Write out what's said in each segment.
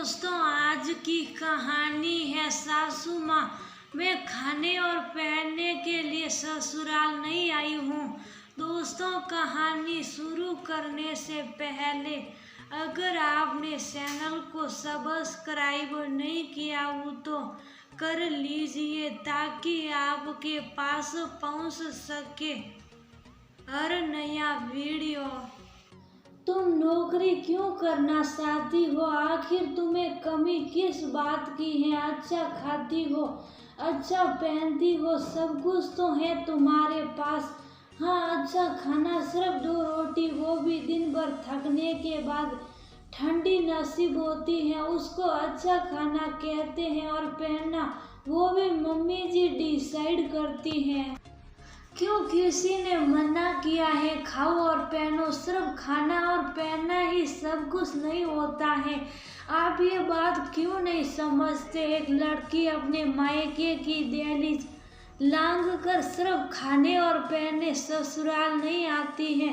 दोस्तों, आज की कहानी है सासू माँ। मैं खाने और पहनने के लिए ससुराल नहीं आई हूँ। दोस्तों, कहानी शुरू करने से पहले अगर आपने चैनल को सब्सक्राइब नहीं किया हो तो कर लीजिए ताकि आपके पास पहुँच सके हर नया वीडियो। तुम नौकरी क्यों करना चाहती हो? आखिर तुम्हें कमी किस बात की है? अच्छा खाती हो, अच्छा पहनती हो, सब कुछ तो है तुम्हारे पास। हाँ, अच्छा खाना सिर्फ 2 रोटी, वो भी दिन भर थकने के बाद ठंडी नसीब होती है, उसको अच्छा खाना कहते हैं। और पहनना वो भी मम्मी जी डिसाइड करती हैं। क्यों किसी ने मना किया है? खाओ और पहनो। सिर्फ खाना और पहनना ही सब कुछ नहीं होता है। आप ये बात क्यों नहीं समझते? एक लड़की अपने मायके की दहलीज लांघ कर सिर्फ खाने और पहनने ससुराल नहीं आती है।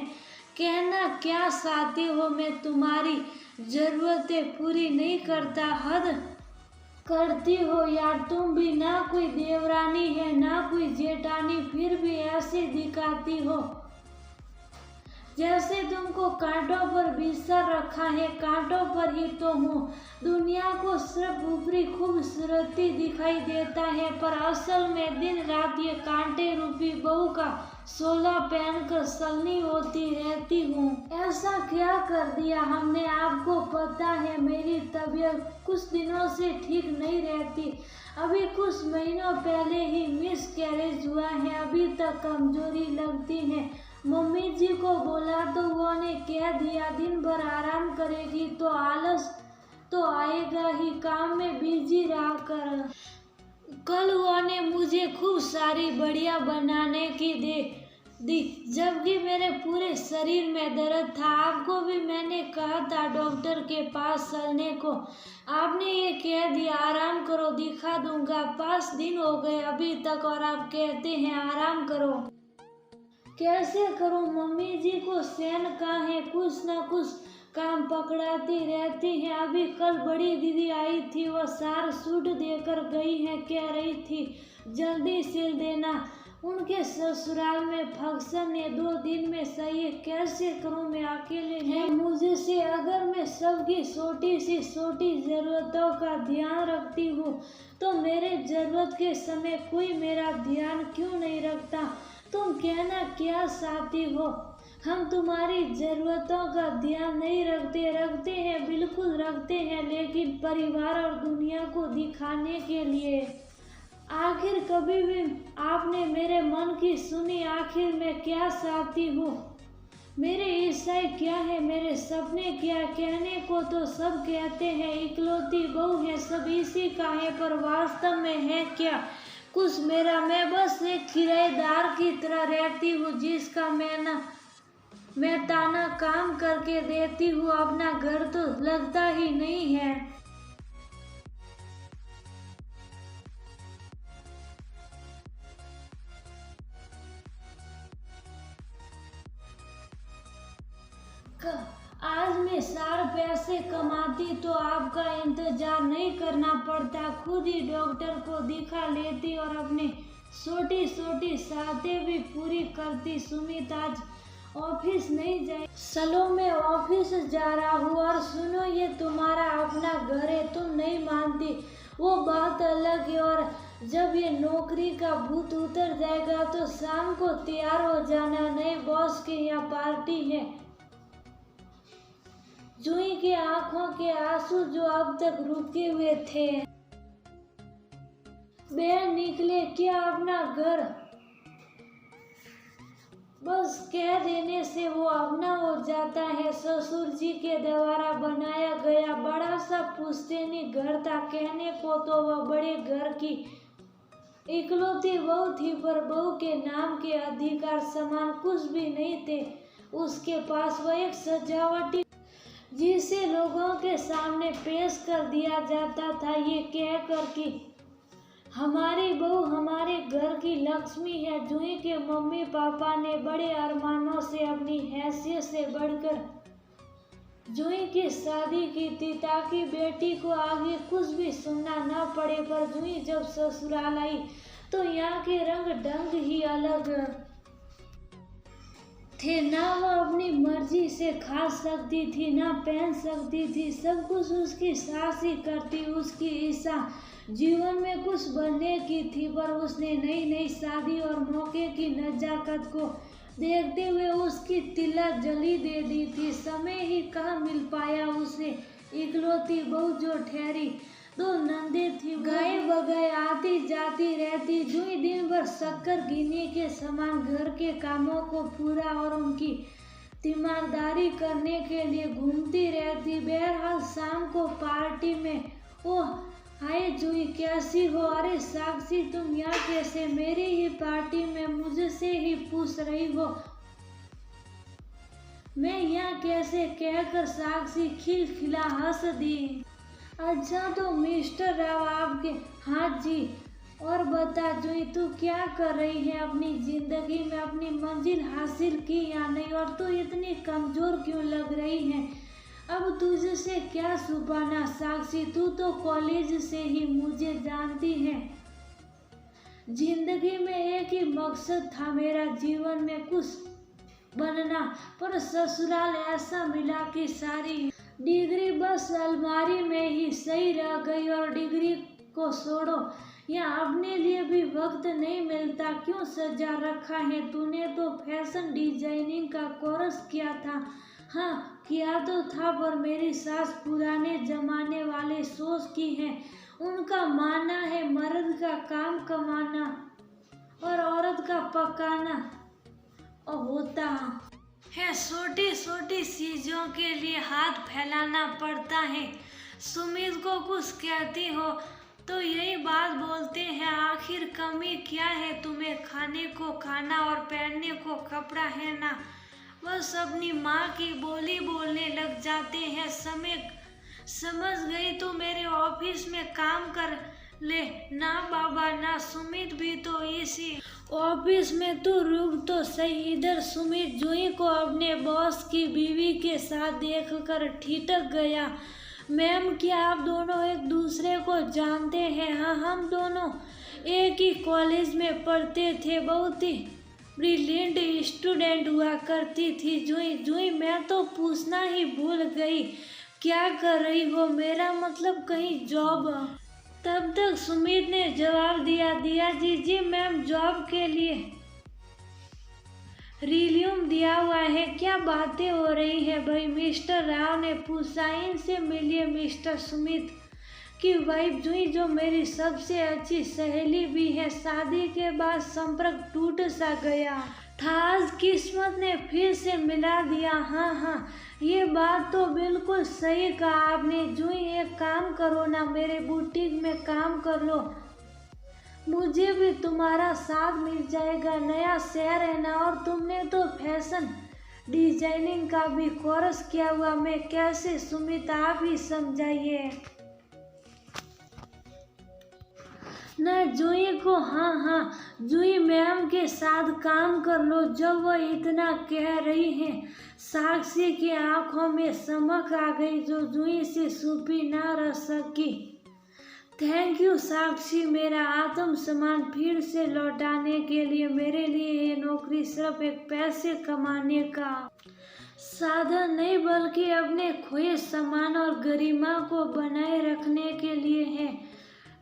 कहना क्या चाहती हो? मैं तुम्हारी जरूरतें पूरी नहीं करता, हद करती हो यार। तुम भी ना कोई देवरानी है ना कोई जेठानी, फिर भी ऐसे दिखाती हो जैसे तुमको कांटों पर बिस्तर रखा है। कांटों पर ही तो हूँ। दुनिया को सिर्फ ऊपरी खूबसूरती दिखाई देता है, पर असल में दिन रात ये कांटे रूपी बहू का शोला पहनकर सलनी होती रहती हूँ। ऐसा क्या कर दिया हमने? आपको पता है मेरी तबीयत कुछ दिनों से ठीक नहीं रहती। अभी कुछ महीनों पहले ही मिसकैरेज हुआ है। अभी तक कमजोरी लगती है। मम्मी जी को बोला तो उन्होंने कह दिया दिन भर आराम करेगी तो आलस तो आएगा ही, काम में बिजी रहा कर। कल उन्होंने मुझे खूब सारी बढ़िया बनाने की दी, जबकि मेरे पूरे शरीर में दर्द था। आपको भी मैंने कहा था डॉक्टर के पास चलने को, आपने ये कह दिया आराम करो, दिखा दूंगा। 5 दिन हो गए अभी तक और आप कहते हैं आराम करो। कैसे करूं? मम्मी जी को सैन का है, कुछ ना कुछ काम पकड़ाती रहती है। अभी कल बड़ी दीदी आई थी, वो सार सूट देकर गई है। कह रही थी जल्दी सिल देना, उनके ससुराल में फंक्शन है 2 दिन में। सही है, कैसे करूं? मैं अकेले नहीं मुझे से। अगर मैं सबकी छोटी सी छोटी जरूरतों का ध्यान रखती हूँ तो मेरे जरूरत के समय कोई मेरा ध्यान क्यों नहीं रखता? तुम कहना क्या चाहती हो? हम तुम्हारी जरूरतों का ध्यान नहीं रखते? रखते हैं, बिल्कुल रखते हैं, लेकिन परिवार और दुनिया को दिखाने के लिए। आखिर कभी भी आपने मेरे मन की सुनी? आखिर मैं क्या चाहती हूँ? मेरे इच्छाएं क्या है? मेरे सपने क्या? कहने को तो सब कहते हैं इकलौती बहू है, सब इसी का है, पर वास्तव में है क्या कुछ मेरा? मैं बस एक किराएदार की तरह रहती हूँ जिसका मैं ताना काम करके देती हूँ। अपना घर तो लगता ही नहीं है। आज मैं 4 पैसे कमाती तो आपका इंतजार नहीं करना पड़ता, खुद ही डॉक्टर को दिखा लेती और अपने छोटी छोटी चाहतें भी पूरी करती। सुमित आज ऑफिस नहीं जाए। चलो मैं ऑफिस जा रहा हूँ। और सुनो, ये तुम्हारा अपना घर है, तुम नहीं मानती वो बात अलग है। और जब ये नौकरी का भूत उतर जाएगा तो शाम को तैयार हो जाना, नए बॉस के यहाँ पार्टी है। जूही की आंखों के आंसू जो अब तक रुके हुए थे बह निकले। क्या अपना घर बस कह देने से वो अपना हो जाता है? ससुर जी के द्वारा बनाया गया बड़ा सा पुश्तैनी घर था। कहने को तो वह बड़े घर की इकलौती बहू थी, पर बहू के नाम के अधिकार समान कुछ भी नहीं थे उसके पास। वह एक सजावटी जिसे लोगों के सामने पेश कर दिया जाता था ये कहकर कि हमारी बहू हमारे घर की लक्ष्मी है। जूही के मम्मी पापा ने बड़े अरमानों से अपनी हैसियत से बढ़कर जूही की शादी की थी ताकि बेटी को आगे कुछ भी सुनना न पड़े, पर जूही जब ससुराल आई तो यहाँ के रंग ढंग ही अलग थे। ना वो अपनी मर्जी से खा सकती थी, ना पहन सकती थी, सब कुछ उसकी सास ही करती। उसकी इच्छा जीवन में कुछ बनने की थी, पर उसने नई नई शादी और मौके की नजाकत को देखते हुए उसकी तिला जली दे दी थी। समय ही कहाँ मिल पाया उसे इकलौती बहू जो ठहरी। दो नंदे थी, गाय बगाए आती जाती रहती। जूही दिन भर शक्कर गिनने के समान घर के कामों को पूरा और उनकी तीमारदारी करने के लिए घूमती रहती। बहरहाल शाम को पार्टी में, ओह हाय जूही कैसी हो? अरे साक्षी तुम यहाँ कैसे? मेरी ही पार्टी में मुझसे ही पूछ रही हो मैं यहाँ कैसे? कहकर साक्षी खिलखिला हंस दी। अच्छा तो मिस्टर राव आपके? हाँ जी। और बता जूही तू क्या कर रही है अपनी जिंदगी में? अपनी मंजिल हासिल की या नहीं? और तू इतनी कमजोर क्यों लग रही है? अब तुझसे क्या छुपाना साक्षी, तू तो कॉलेज से ही मुझे जानती है। जिंदगी में एक ही मकसद था मेरा, जीवन में कुछ बनना, पर ससुराल ऐसा मिला कि सारी डिग्री बस अलमारी में ही सही रह गई। और डिग्री को छोड़ो, यहाँ अपने लिए भी वक्त नहीं मिलता। क्यों सजा रखा है तूने? तो फैशन डिजाइनिंग का कोर्स किया था। हाँ किया तो था, पर मेरी सास पुराने जमाने वाले सोच की है। उनका मानना है मर्द का काम कमाना और औरत का पकाना और होता है छोटी छोटी चीजों के लिए हाथ फैलाना पड़ता है। सुमित को कुछ कहती हो तो यही बात बोलते हैं, आखिर कमी क्या है तुम्हें? खाने को खाना और पहनने को कपड़ा है ना, बस अपनी माँ की बोली बोलने लग जाते हैं। समझ गई तो मेरे ऑफिस में काम कर ले। ना बाबा ना, सुमित भी तो इसी ऑफिस में। तू रुक तो सही इधर। सुमित जूही को अपने बॉस की बीवी के साथ देखकर ठिठक गया। मैम क्या आप दोनों एक दूसरे को जानते हैं? हाँ हम दोनों एक ही कॉलेज में पढ़ते थे, बहुत ही ब्रिलियंट स्टूडेंट हुआ करती थी जूही मैं तो पूछना ही भूल गई, क्या कर रही हो? मेरा मतलब कहीं जॉब? तब तक सुमित ने जवाब दिया जी मैम जॉब के लिए रिज्यूम दिया हुआ है। क्या बातें हो रही है भाई? मिस्टर राव ने पूछा। इनसे मिलिए मिस्टर सुमित की वाइफ जूही, जो मेरी सबसे अच्छी सहेली भी है। शादी के बाद संपर्क टूट सा गया था, आज किस्मत ने फिर से मिला दिया। हाँ ये बात तो बिल्कुल सही कहा आपने। जूही एक काम करो ना, मेरे बुटीक में काम कर लो, मुझे भी तुम्हारा साथ मिल जाएगा। नया शहर है ना, और तुमने तो फैशन डिजाइनिंग का भी कोर्स किया हुआ। मैं कैसे? सुमित आप ही समझाइए ना जूही को। हाँ जूही मैम के साथ काम कर लो। जब वह इतना कह रही हैं, साक्षी की आंखों में चमक आ गई जो जूही से छुपी ना रह सकी। थैंक यू साक्षी, मेरा आत्मसम्मान फिर से लौटाने के लिए। मेरे लिए ये नौकरी सिर्फ एक पैसे कमाने का साधन नहीं, बल्कि अपने खोए सम्मान और गरिमा को बनाए रखने के लिए है,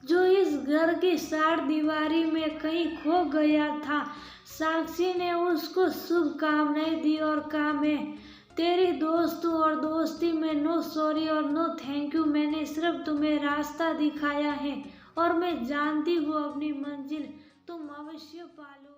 जो इस घर की चार दीवारी में कहीं खो गया था। साक्षी ने उसको शुभकामनाएं दी और कहा, मैं तेरी दोस्त हूँ और दोस्ती में नो सॉरी और नो थैंक यू। मैंने सिर्फ तुम्हें रास्ता दिखाया है और मैं जानती हूँ अपनी मंजिल तुम अवश्य पालो।